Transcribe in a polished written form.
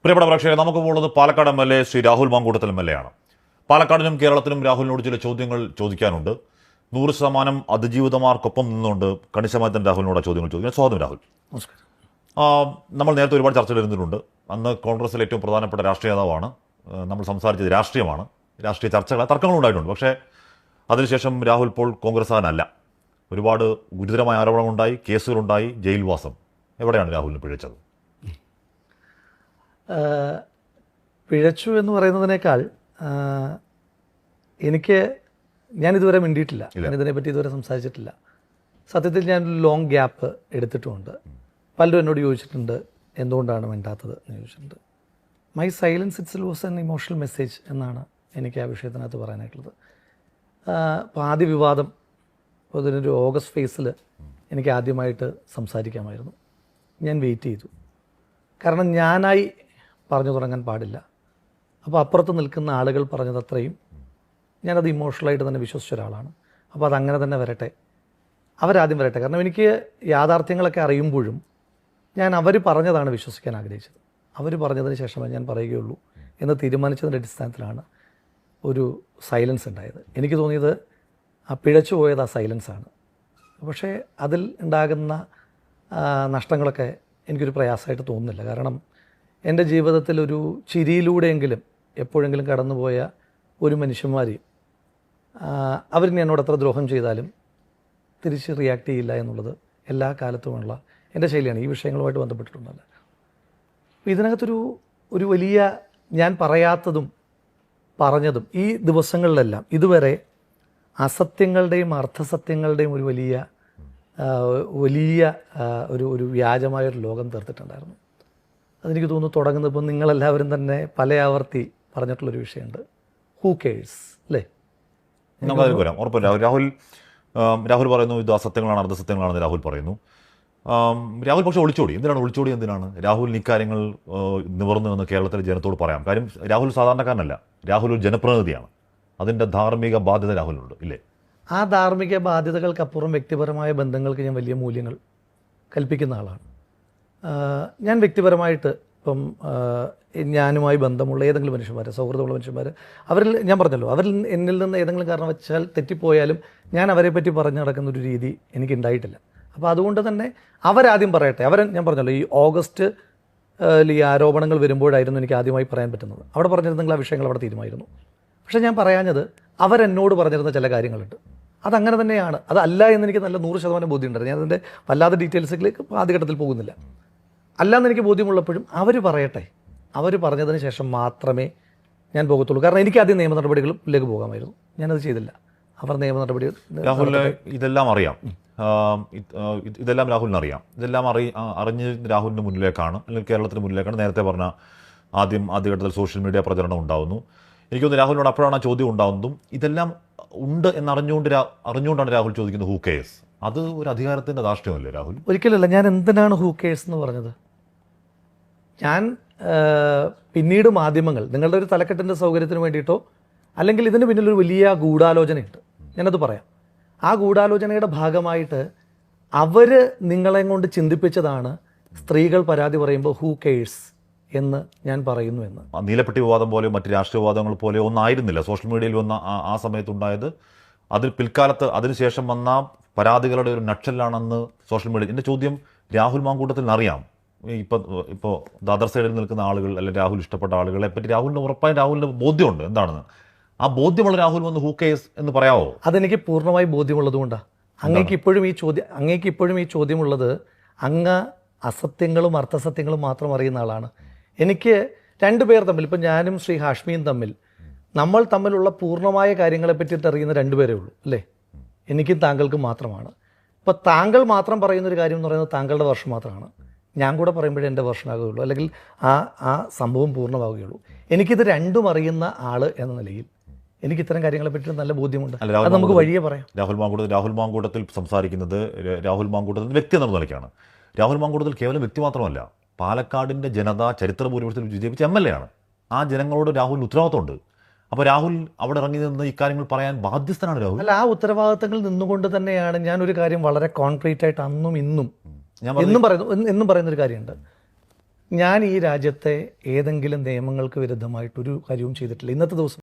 പ്രിയപ്പെട്ട പ്രേക്ഷകരെ, നമുക്ക് പോകുന്നത് Palakkad M L A Shri Rahul Mamkootathil M L A ആണ്. പാലക്കാടിനും കേരളത്തിനും രാഹുലിനോട് ചില ചോദ്യങ്ങൾ ചോദിക്കാനുണ്ട്. 100% അതിജീവിതമാർക്കൊപ്പം നിന്നുകൊണ്ട് കണിശമായി തന്നെ രാഹുലിനോട് ചോദ്യങ്ങൾ ചോദിക്കാൻ സ്വാഗതം. രാഹുൽ, നമസ്കാരം. നമ്മൾ നേരത്തെ ഒരുപാട് ചർച്ചകൾ ഇരുന്നിട്ടുണ്ട്. അന്ന് കോൺഗ്രസിലെ ഏറ്റവും പ്രധാനപ്പെട്ട രാഷ്ട്രീയ നേതാവാണ്. നമ്മൾ സംസാരിച്ചത് രാഷ്ട്രീയമാണ്, രാഷ്ട്രീയ ചർച്ചകൾ, തർക്കങ്ങളുണ്ടായിട്ടുണ്ട്. പക്ഷേ അതിനുശേഷം രാഹുൽ ഇപ്പോൾ കോൺഗ്രസ്സുകാരനല്ല. ഒരുപാട് ഗുരുതരമായ ആരോപണങ്ങളുണ്ടായി, കേസുകളുണ്ടായി, ജയിൽവാസം. എവിടെയാണ് രാഹുലിന് പിഴച്ചത്? പിഴച്ചു എന്ന് പറയുന്നതിനേക്കാൾ ഞാനിതുവരെ മിണ്ടിയിട്ടില്ല, ഞാനിതിനെപ്പറ്റി ഇതുവരെ സംസാരിച്ചിട്ടില്ല. സത്യത്തിൽ ഞാനൊരു ലോങ് ഗ്യാപ്പ് എടുത്തിട്ടുമുണ്ട്. പലരും എന്നോട് ചോദിച്ചിട്ടുണ്ട് എന്തുകൊണ്ടാണ് മിണ്ടാത്തത് എന്ന് ചോദിച്ചിട്ടുണ്ട്. My silence it's was an emotional message എന്നാണ് എനിക്ക് ആ വിഷയത്തിനകത്ത് പറയാനായിട്ടുള്ളത്. ഇപ്പോൾ ആദ്യ വിവാദം, ഇപ്പോൾ ഇതിനൊരു ഓഗസ്റ്റ് ഫേസിൽ എനിക്ക് ആദ്യമായിട്ട് സംസാരിക്കാമായിരുന്നു. ഞാൻ വെയിറ്റ് ചെയ്തു. കാരണം ഞാനായി പറഞ്ഞു തുടങ്ങാൻ പാടില്ല. അപ്പോൾ അപ്പുറത്ത് നിൽക്കുന്ന ആളുകൾ പറഞ്ഞതത്രയും ഞാനത് ഇമോഷണലായിട്ട് തന്നെ വിശ്വസിച്ച ഒരാളാണ്. അപ്പോൾ അതങ്ങനെ തന്നെ വരട്ടെ, അവരാദ്യം വരട്ടെ. കാരണം എനിക്ക് യാഥാർത്ഥ്യങ്ങളൊക്കെ അറിയുമ്പോഴും ഞാൻ അവർ പറഞ്ഞതാണ് വിശ്വസിക്കാൻ ആഗ്രഹിച്ചത്. അവർ പറഞ്ഞതിന് ശേഷമേ ഞാൻ പറയുകയുള്ളൂ എന്ന് തീരുമാനിച്ചതിൻ്റെ അടിസ്ഥാനത്തിലാണ് ഒരു സൈലൻസ് ഉണ്ടായത്. എനിക്ക് തോന്നിയത് ആ പിഴച്ചു പോയത് ആ സൈലൻസാണ്. പക്ഷേ അതിൽ ഉണ്ടാകുന്ന നഷ്ടങ്ങളൊക്കെ എനിക്കൊരു പ്രയാസമായിട്ട് തോന്നുന്നില്ല. കാരണം എൻ്റെ ജീവിതത്തിൽ ഒരു ചിരിയിലൂടെയെങ്കിലും എപ്പോഴെങ്കിലും കടന്നുപോയ ഒരു മനുഷ്യന്മാരെയും അവരിനി എന്നോട് എത്ര ദ്രോഹം ചെയ്താലും തിരിച്ച് റിയാക്ട് ചെയ്യില്ല എന്നുള്ളത് എല്ലാ കാലത്തുമുള്ള എൻ്റെ ശൈലിയാണ്. ഈ വിഷയങ്ങളുമായിട്ട് ബന്ധപ്പെട്ടിട്ടുണ്ടല്ല. ഇതിനകത്തൊരു വലിയ ഞാൻ പറയാത്തതും പറഞ്ഞതും ഈ ദിവസങ്ങളിലെല്ലാം ഇതുവരെ അസത്യങ്ങളുടെയും അർത്ഥസത്യങ്ങളുടെയും ഒരു വലിയ ഒരു വ്യാജമായൊരു ലോകം തീർത്തിട്ടുണ്ടായിരുന്നു. അതെനിക്ക് തോന്നുന്നു തുടങ്ങുന്നത് ഇപ്പോൾ നിങ്ങളെല്ലാവരും തന്നെ പല ആവർത്തി പറഞ്ഞിട്ടുള്ളൊരു വിഷയമുണ്ട്, ഹൂ കെയേഴ്സ്, അല്ലേ? നമുക്കതിൽ വരാം, ഉറപ്പില്ല. രാഹുൽ പറയുന്നു ഇത് അസത്യങ്ങളാണ്, അർദ്ധസത്യങ്ങളാണെന്ന് രാഹുൽ പറയുന്നു. രാഹുൽ പക്ഷേ ഒളിച്ചോടി. എന്തിനാണ് രാഹുലിന് ഇക്കാര്യങ്ങൾ നിവർന്നു എന്ന് കേരളത്തിലെ ജനത്തോട് പറയാം? കാര്യം രാഹുൽ സാധാരണക്കാരനല്ല, രാഹുൽ ഒരു ജനപ്രതിനിധിയാണ്. അതിൻ്റെ ധാർമ്മിക ബാധ്യത രാഹുലിനുണ്ട്, ഇല്ലേ? ആ ധാർമ്മിക ബാധ്യതകൾക്കപ്പുറം വ്യക്തിപരമായ ബന്ധങ്ങൾക്ക് ഞാൻ വലിയ മൂല്യങ്ങൾ കൽപ്പിക്കുന്ന ആളാണ്. ഞാൻ വ്യക്തിപരമായിട്ട് ഇപ്പം ഞാനുമായി ബന്ധമുള്ള ഏതെങ്കിലും മനുഷ്യന്മാർ, സൗഹൃദമുള്ള മനുഷ്യന്മാർ, അവരിൽ ഞാൻ പറഞ്ഞല്ലോ, അവരിൽ എന്നിൽ നിന്ന് ഏതെങ്കിലും കാരണം വെച്ചാൽ തെറ്റിപ്പോയാലും ഞാൻ അവരെ പറ്റി പറഞ്ഞു നടക്കുന്നൊരു രീതി എനിക്കുണ്ടായിട്ടില്ല. അപ്പോൾ അതുകൊണ്ട് തന്നെ അവരാദ്യം പറയട്ടെ. ഞാൻ പറഞ്ഞല്ലോ, ഈ ഓഗസ്റ്റ് ഈ ആരോപണങ്ങൾ വരുമ്പോഴായിരുന്നു എനിക്ക് ആദ്യമായി പറയാൻ പറ്റുന്നത്. അവിടെ പറഞ്ഞിരുന്നെങ്കിൽ ആ വിഷയങ്ങൾ അവിടെ തീരുമായിരുന്നു. പക്ഷേ ഞാൻ പറയാഞ്ഞത് അവരെന്നോട് പറഞ്ഞിരുന്ന ചില കാര്യങ്ങളുണ്ട്. അതങ്ങനെ തന്നെയാണ്. അതല്ല എന്നെനിക്ക് നല്ല 100% ബോധ്യമുണ്ടായിരുന്നു. ഞാൻ അതിൻ്റെ വല്ലാതെ ഡീറ്റെയിൽസിലേക്ക് ആദ്യഘട്ടത്തിൽ പോകുന്നില്ല. അല്ലാന്ന് എനിക്ക് ബോധ്യമുള്ളപ്പോഴും അവർ പറയട്ടെ, അവർ പറഞ്ഞതിന് ശേഷം മാത്രമേ ഞാൻ പോകത്തുള്ളൂ. കാരണം എനിക്ക് ആദ്യം നിയമ നടപടികളിലേക്ക് പോകാമായിരുന്നു, ഞാനത് ചെയ്തില്ല. അവർ നിയമ നടപടി രാഹുലിന് ഇതെല്ലാം അറിയാം, ഇതെല്ലാം രാഹുലിനറിയാം. ഇതെല്ലാം അറിഞ്ഞ് രാഹുലിന് മുന്നിലേക്കാണ്, അല്ലെങ്കിൽ കേരളത്തിന് മുന്നിലേക്കാണ്. നേരത്തെ പറഞ്ഞ ആദ്യഘട്ടത്തിൽ സോഷ്യൽ മീഡിയ പ്രചരണം ഉണ്ടാകുന്നു. എനിക്കൊന്ന് രാഹുലിനോട് അപ്പോഴാണ് ആ ചോദ്യം ഉണ്ടാകുന്നതും. ഇതെല്ലാം ഉണ്ട് എന്നറിഞ്ഞുകൊണ്ടാണ് രാഹുൽ ചോദിക്കുന്നത് ഹൂ കെയേഴ്സ്. അത് ഒരു അധികാരത്തിൻ്റെ ധാർഷ്ട്യമല്ലേ രാഹുൽ? ഒരിക്കലല്ല. ഞാൻ എന്തിനാണ് ഹൂ കെയേഴ്സ് എന്ന് പറഞ്ഞത്? ഞാൻ പിന്നീട് മാധ്യമങ്ങൾ നിങ്ങളുടെ ഒരു തലക്കെട്ടിൻ്റെ സൗകര്യത്തിന് വേണ്ടിയിട്ടോ അല്ലെങ്കിൽ ഇതിന് പിന്നിലൊരു വലിയ ഗൂഢാലോചനയുണ്ട്, ഞാനത് പറയാം. ആ ഗൂഢാലോചനയുടെ ഭാഗമായിട്ട് അവർ നിങ്ങളെ കൊണ്ട് ചിന്തിപ്പിച്ചതാണ് സ്ത്രീകൾ പരാതി പറയുമ്പോൾ ഹൂ കെയേഴ്സ് എന്ന് ഞാൻ പറയുന്നു എന്ന്. നീലപ്പെട്ടി വിവാദം പോലെ മറ്റ് രാഷ്ട്രീയ വിവാദങ്ങൾ പോലെ ഒന്നായിരുന്നില്ല സോഷ്യൽ മീഡിയയിൽ വന്ന ആ സമയത്തുണ്ടായത്. അതിൽ പിൽക്കാലത്ത് അതിനുശേഷം വന്ന പരാതികളുടെ ഒരു നക്ഷലാണെന്ന് സോഷ്യൽ മീഡിയ. എൻ്റെ ചോദ്യം, രാഹുൽ മാങ്കൂട്ടത്തിൽ അറിയാം ഇപ്പോൾ ദാദർ സൈഡിൽ നിൽക്കുന്ന ആളുകൾ, അല്ലെങ്കിൽ രാഹുൽ ഇഷ്ടപ്പെട്ട ആളുകളെ പറ്റി രാഹുലിന് ബോധ്യമുണ്ട് എന്താണെന്ന്. ആ ബോധ്യമുള്ള രാഹുൽ വന്ന് ഹൂ കെയേഴ്സ് എന്ന് പറയാമോ? അതെനിക്ക് പൂർണ്ണമായി ബോധ്യമുള്ളത് കൊണ്ടാണ്. അങ്ങേക്ക് ഇപ്പോഴും ഈ ചോദ്യമുള്ളത് അങ്ങ് അസത്യങ്ങളും അർത്ഥസത്യങ്ങളും മാത്രം അറിയുന്ന ആളാണ്. എനിക്ക് രണ്ടുപേർ തമ്മിൽ, ഇപ്പം ഞാനും ശ്രീ ഹാഷ്മിയും നമ്മൾ തമ്മിലുള്ള പൂർണ്ണമായ കാര്യങ്ങളെ പറ്റിയിട്ട് അറിയുന്ന രണ്ടുപേരേ ഉള്ളൂ, അല്ലേ? എനിക്കും താങ്കൾക്കും മാത്രമാണ്. ഇപ്പോൾ താങ്കൾ മാത്രം പറയുന്നൊരു കാര്യം എന്ന് പറയുന്നത് താങ്കളുടെ വർഷം മാത്രമാണ്. ഞാൻ കൂടെ പറയുമ്പോഴേ എൻ്റെ വർഷമാകുകയുള്ളൂ, അല്ലെങ്കിൽ ആ സംഭവം പൂർണ്ണമാവുകയുള്ളൂ. എനിക്കിത് രണ്ടും അറിയുന്ന ആൾ എന്ന നിലയിൽ എനിക്ക് ഇത്തരം കാര്യങ്ങളെ പറ്റി നല്ല ബോധ്യമുണ്ട്. അത് നമുക്ക് വഴിയേ പറയാം. രാഹുൽ മാങ്കൂട്ടത്തിൽ സംസാരിക്കുന്നത് രാഹുൽ മാങ്കൂട്ടത്തിൽ വ്യക്തി എന്ന നിലയ്ക്കാണ്. രാഹുൽ മാങ്കൂട്ടത്തിൽ കേവലം വ്യക്തി മാത്രമല്ല, പാലക്കാടിൻ്റെ ജനത ചരിത്ര ഭൂരിപക്ഷത്തിൽ വിജയിപ്പിച്ച എം എൽ എ ആണ്. ആ ജനങ്ങളോട് രാഹുലിന് ഉത്തരവാദിത്തമുണ്ട്. അപ്പോൾ രാഹുൽ അവിടെ ഇറങ്ങി നിന്ന് ഇക്കാര്യങ്ങൾ പറയാൻ ബാധ്യസ്ഥനാണ് രാഹുൽ. അല്ല, ആ ഉത്തരവാദിത്തങ്ങൾ നിന്നുകൊണ്ട് തന്നെയാണ് ഞാനൊരു കാര്യം വളരെ കോൺക്രീറ്റ് ആയിട്ട് അന്നും ഇന്നും എന്നും പറയുന്നൊരു കാര്യമുണ്ട്. ഞാൻ ഈ രാജ്യത്തെ ഏതെങ്കിലും നിയമങ്ങൾക്ക് വിരുദ്ധമായിട്ടൊരു കാര്യവും ചെയ്തിട്ടില്ല. ഇന്നത്തെ ദിവസം